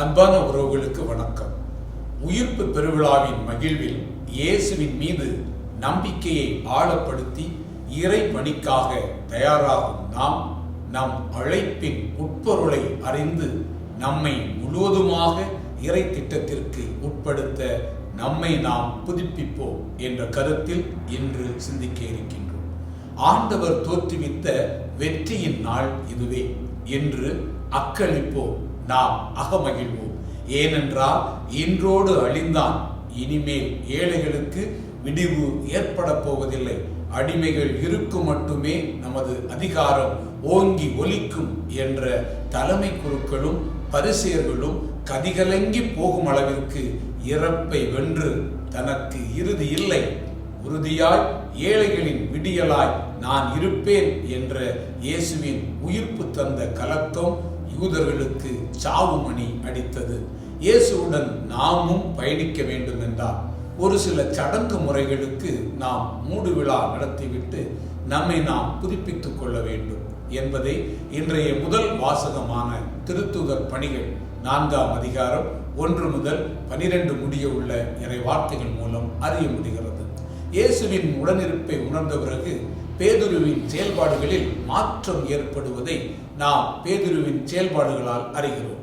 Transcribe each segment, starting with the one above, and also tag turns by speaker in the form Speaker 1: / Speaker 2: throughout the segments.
Speaker 1: அன்பான உறவுகளுக்கு வணக்கம். உயிர்ப்பு பெருவிழாவின் மகிழ்வில் இயேசுவின் மீது நம்பிக்கையை ஆழப்படுத்தி இறை பணிக்காக தயாராகும் நாம் நம் அழைப்பின் உட்பொருளை அறிந்து நம்மை முழுவதுமாக இறை திட்டத்திற்கு உட்படுத்த நம்மை நாம் புதுப்பிப்போம் என்ற கருத்தில் இன்று சிந்திக்க இருக்கின்றோம். ஆண்டவர் தோற்றுவித்த வெற்றியின் நாள் இதுவே என்று அக்களிப்போம், நாம் அகமகிழ்வோம். ஏனென்றால் இன்றோடு அழிந்தான், இனிமேல் ஏழைகளுக்கு விடிவு ஏற்பட போவதில்லை. அடிமைகள் இருக்கும் மட்டுமே நமது அதிகாரம் ஓங்கி ஒலிக்கும் என்ற தலைமை குருக்களும் பரிசேயர்களும் கதிகலங்கி போகும் அளவிற்கு இறப்பை வென்று தனக்கு இறுதி இல்லை, உறுதியாய் ஏழைகளின் விடியலாய் நான் இருப்பேன் என்ற இயேசுவின் உயிர்ப்பு தந்த கலக்கம் யூதர்களுக்கு சாவு மணி அடித்தது. இயேசுவுடன் நாமும் பயணிக்க வேண்டும் என்றால் ஒரு சில சடங்கு முறைகளுக்கு நாம் மூடு விழா நடத்திவிட்டு நம்மை நாம் புதுப்பித்துக் கொள்ள வேண்டும் என்பதை இன்றைய முதல் வாசகமான திருத்தூதர் பணிகள் 4ஆம் அதிகாரம் 1 முதல் 12 முடிய உள்ள இறை வார்த்தைகள் மூலம் அறிய முடிகிறது. இயேசுவின் உடனிருப்பை உணர்ந்த பிறகு பேதுருவின் செயல்பாடுகளில் மாற்றம் ஏற்படுவதை நாம் பேதுருவின் செயல்பாடுகளால் அறிகிறோம்.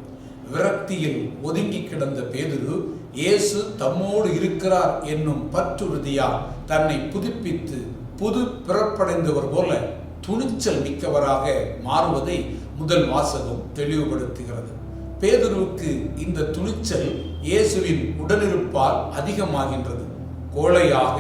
Speaker 1: விரக்தியில் ஒதுங்கி கிடந்த பேதுரு இயேசு தம்மோடு இருக்கிறார் என்னும் பற்றுறுதியால் தன்னை புதுப்பித்து புது பிறப்படைந்தவர் போல துணிச்சல் மிக்கவராக மாறுவதை முதல் வாசகம் தெளிவுபடுத்துகிறது. பேதுருவுக்கு இந்த துணிச்சல் இயேசுவின் உடனிருப்பால் அதிகமாகின்றது. கோழையாக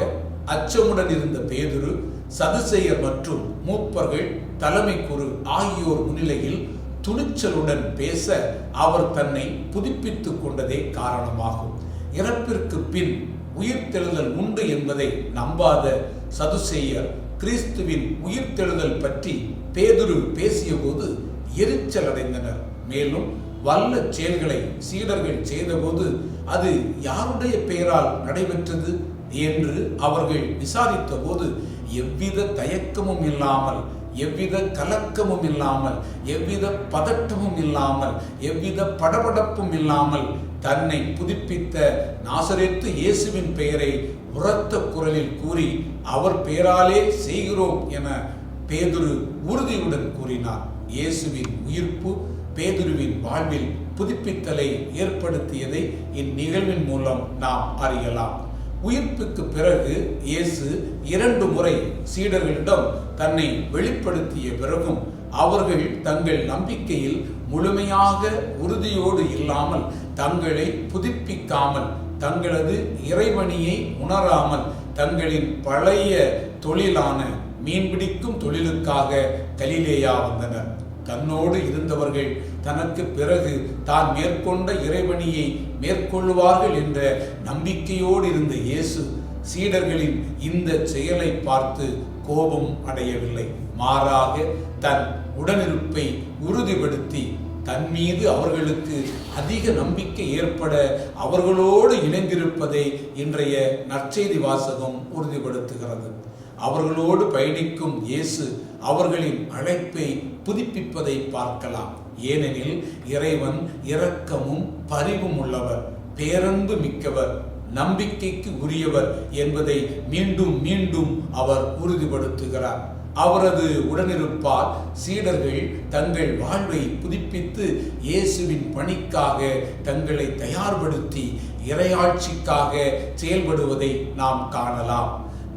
Speaker 1: அச்சமுடன் இருந்த பேதுரு சதுசேயர் மற்றும் மூப்பர்கள் தலைமை குரு ஆகியோர் முன்னிலையில் துணிச்சலுடன் பேச அவர் தன்னை புதுப்பித்துக் கொண்டதே காரணமாகும். இறப்பிற்கு பின் உயிர்த்தெழுதல் உண்டு என்பதை நம்பாத சதுசேயர் கிறிஸ்துவின் உயிர்த்தெழுதல் பற்றி பேதுரு பேசிய போது எரிச்சல் அடைந்தனர். மேலும் வல்ல செயல்களை சீடர்கள் செய்தபோது அது யாருடைய பெயரால் நடைபெற்றது என்று அவர்கள் விசாரித்த போது எவ்வித தயக்கமும் இல்லாமல், எவ்வித கலக்கமும் இல்லாமல், எவ்வித பதட்டமும் இல்லாமல், எவ்வித படபடப்பும் இல்லாமல் தன்னை புதுப்பித்த நாசரேத்து இயேசுவின் பெயரை உரத்த குரலில் கூறி அவர் பெயராலே செய்கிறோம் என பேதுரு உறுதியுடன் கூறினார். இயேசுவின் உயிர்ப்பு பேதுருவின் வாழ்வில் புதுப்பித்தலை ஏற்படுத்தியதை இந்நிகழ்வின் மூலம் நாம் அறியலாம். உயிர்ப்புக்கு பிறகு இயேசு 2 முறை சீடர்களிடம் தன்னை வெளிப்படுத்திய பிறகும் அவர்கள் தங்கள் நம்பிக்கையில் முழுமையாக உறுதியோடு இல்லாமல், தங்களை புதுப்பிக்காமல், தங்களது இறைவனியை உணராமல், தங்களின் பழைய தொழிலான மீன்பிடிக்கும் தொழிலுக்காக கலிலேயா வந்தனர். தன்னோடு இருந்தவர்கள் தனக்கு பிறகு தான் மேற்கொண்ட இறைவனியை மேற்கொள்வார்கள் என்ற நம்பிக்கையோடு இருந்த இயேசு சீடர்களின் இந்த செயலை பார்த்து கோபம் அடையவில்லை. மாறாக தன் உடனிருப்பை உறுதிப்படுத்தி தன் மீது அவர்களுக்கு அதிக நம்பிக்கை ஏற்பட அவர்களோடு இணைந்திருப்பதை இன்றைய நற்செய்தி வாசகம் உறுதிப்படுத்துகிறது. அவர்களோடு பயணிக்கும் இயேசு அவர்களின் அழைப்பை புதுப்பிப்பதை பார்க்கலாம். ஏனெனில் இறைவன் இரக்கமும் பரிவும் உள்ளவர், பேரன்பு மிக்கவர், நம்பிக்கைக்கு உரியவர் என்பதை மீண்டும் மீண்டும் அவர் உறுதிப்படுத்துகிறார். அவரது உடனிருப்பால் சீடர்கள் தங்கள் வாழ்வை புதுப்பித்து இயேசுவின் பணிக்காக தங்களை தயார்படுத்தி இறையாட்சிக்காக செயல்படுவதை நாம் காணலாம்.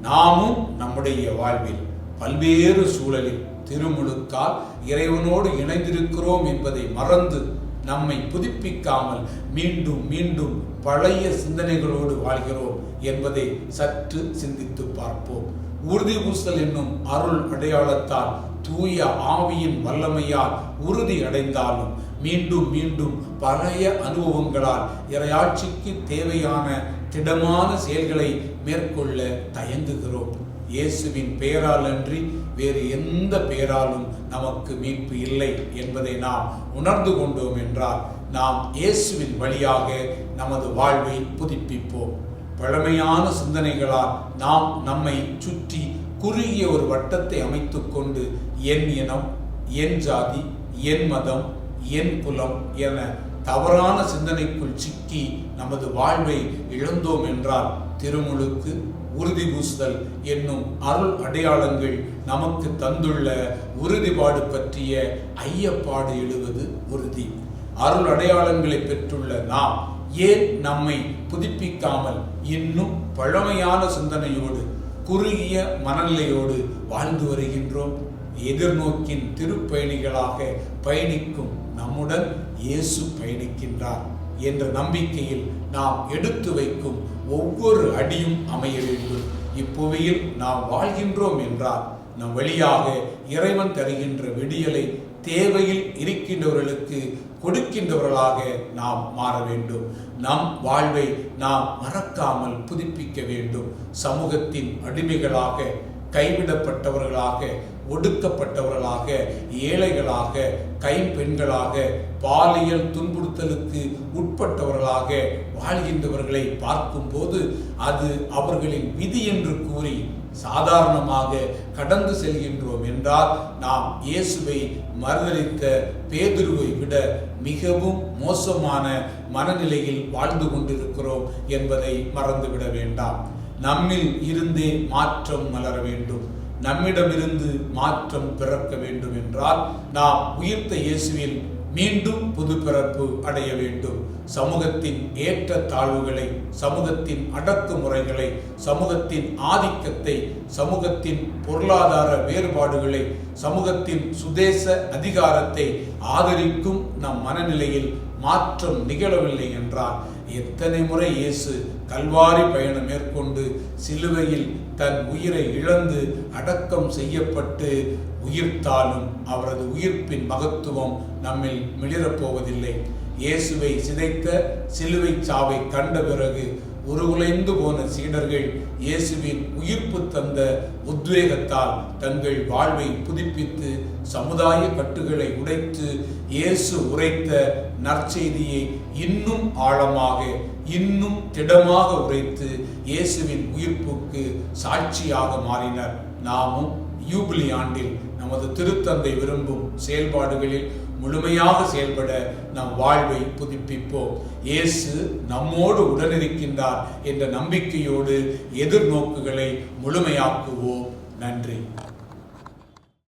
Speaker 1: நாமும் நம்முடைய வாழ்வில் பல்வேறு சூழலில் திருமுழுக்கால் இறைவனோடு இணைந்திருக்கிறோம் என்பதை மறந்து நம்மை புதுப்பிக்காமல் மீண்டும் மீண்டும் பழைய சிந்தனைகளோடு வாழ்கிறோம் என்பதை சற்று சிந்தித்து பார்ப்போம். உறுதி பூசல் என்னும் அருள் அடையாளத்தால் தூய ஆவியின் வல்லமையால் உறுதி அடைந்தாலும் மீண்டும் மீண்டும் பழைய அனுபவங்களால் இறையாட்சிக்கு தேவையான திடமான செயல்களை மேற்கொள்ள தயங்குகிறோம். இயேசுவின் பெயரால் அன்றி வேறு எந்த பெயராலும் நமக்கு மீட்பு இல்லை என்பதை நாம் உணர்ந்து கொண்டோம் என்றால் நாம் இயேசுவின் வழியாக நமது வாழ்வை புதுப்பிப்போம். பழமையான சிந்தனைகளால் நாம் நம்மை சுற்றி குறுகிய ஒரு வட்டத்தை அமைத்துக் கொண்டு என் இனம், என் ஜாதி, என் மதம், என் குலம் என தவறான சிந்தனைக்குள் சிக்கி நமது வாழ்வை இழந்தோம் என்றால் திருமுழுக்கு, உறுதி பூசுதல் என்னும் அருள் அடையாளங்கள் நமக்கு தந்துள்ள உறுதிப்பாடு பற்றிய ஐயப்பாடு எழுவது உறுதி. அருள் அடையாளங்களை பெற்றுள்ள நாம் ஏன் நம்மை புதுப்பிக்காமல் இன்னும் பழமையான சிந்தனையோடு, குறுகிய மனநிலையோடு வாழ்ந்து வருகின்றோம்? எதிர்நோக்கின் திருப்பயணிகளாக பயணிக்கும் நம்முடன் இயேசு பயணிக்கின்றார் என்ற நம்பிக்கையில் நாம் எடுத்து வைக்கும் ஒவ்வொரு அடியும் அமைய வேண்டும். இப்புவியில் நாம் வாழ்கின்றோம் என்றால் நம் வழியாக இறைவன் தருகின்ற விடியலை தேவையில் இருக்கின்றவர்களுக்கு கொடுக்கின்றவர்களாக நாம் மாற வேண்டும். நம் வாழ்வை நாம் மறக்காமல் புதுப்பிக்க வேண்டும். சமூகத்தின் அடிமைகளாக, கைவிடப்பட்டவர்களாக, ஒடுக்கப்பட்டவர்களாக, ஏழைகளாக, கைம்பெண்களாக, பாலியல் துன்புறுத்தலுக்கு உட்பட்டவர்களாக வாழ்கின்றவர்களை பார்க்கும்போது அது அவர்களின் விதி என்று கூறி சாதாரணமாக கடந்து செல்கின்றோம் என்றால் நாம் இயேசுவை மறுதலித்த பேதுருவை விட மிகவும் மோசமான மனநிலையில் வாழ்ந்து கொண்டிருக்கிறோம் என்பதை மறந்துவிட வேண்டாம். நம்மில் இருந்தே மாற்றம் மலர வேண்டும். நம்மிடமிருந்து மாற்றம் பிறக்க வேண்டும் என்றால் நாம் உயிர்த்த இயேசுவில் மீண்டும் புது பிறப்பு அடைய வேண்டும். சமூகத்தின் ஏற்ற தாழ்வுகளை, சமூகத்தின் அடக்குமுறைகளை, சமூகத்தின் ஆதிக்கத்தை, சமூகத்தின் பொருளாதார வேறுபாடுகளை, சமூகத்தின் சுதேச அதிகாரத்தை ஆதரிக்கும் நம் மனநிலையில் மாற்றம் நிகழவில்லை என்றால் எத்தனை முறை இயேசு கல்வாரி பயணம் மேற்கொண்டு சிலுவையில் தன் உயிரை இழந்து அடக்கம் செய்யப்பட்டு உயிர்த்தாலும் அவரது உயிர்ப்பின் மகத்துவம் நம்மில் மிளிரப்போவதில்லை. இயேசுவை சிதைத்த சிலுவை சாவை கண்ட பிறகு உருகுலைந்து போன சீடர்கள் இயேசுவின் உயிர்ப்பு தந்த உத்வேகத்தால் தங்கள் வாழ்வை புதுப்பித்து சமுதாய கட்டுகளை உடைத்து இயேசு உரைத்த நற்செய்தியை இன்னும் ஆழமாக, இன்னும் திடமாக உரைத்து இயேசுவின் உயிர்ப்புக்கு சாட்சியாக மாறினர். நாமும் யூபிலி ஆண்டில் நமது திருத்தந்தை விரும்பும் செயல்பாடுகளில் முழுமையாக செயல்பட நம் வாழ்வை புதுப்பிப்போம். இயேசு நம்மோடு உடனிருக்கின்றார் என்ற நம்பிக்கையோடு எதிர்நோக்குகளை முழுமையாக்குவோம். நன்றி.